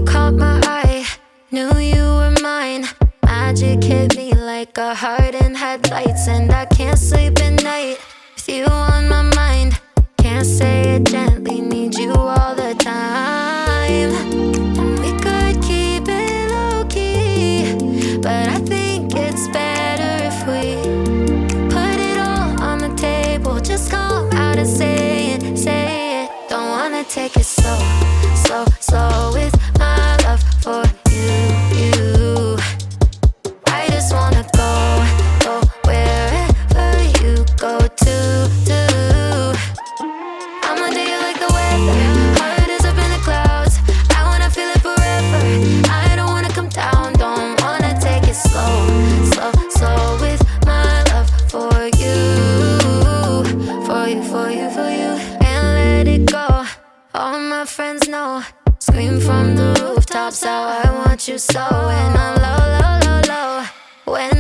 caught my eye, knew you were mine. Magic hit me like a heart in headlights, and I can't sleep at night with you on my mind. Can't say it gently, need you all the time. And we could keep it low-key, but I think it's better if we put it all on the table. Just come out and say it, say it. Don't wanna take it slow, slow, slow with my love for you. I just wanna go wherever you go to. I'ma do you like the weather, heart is up in the clouds. I wanna feel it forever, I don't wanna come down. Don't wanna take it slow, slow, slow with my love for you. For you, for you, for you. And let it go, all my friends know. Scream from the rooftops how I want you so. And I'm low, low, low, low when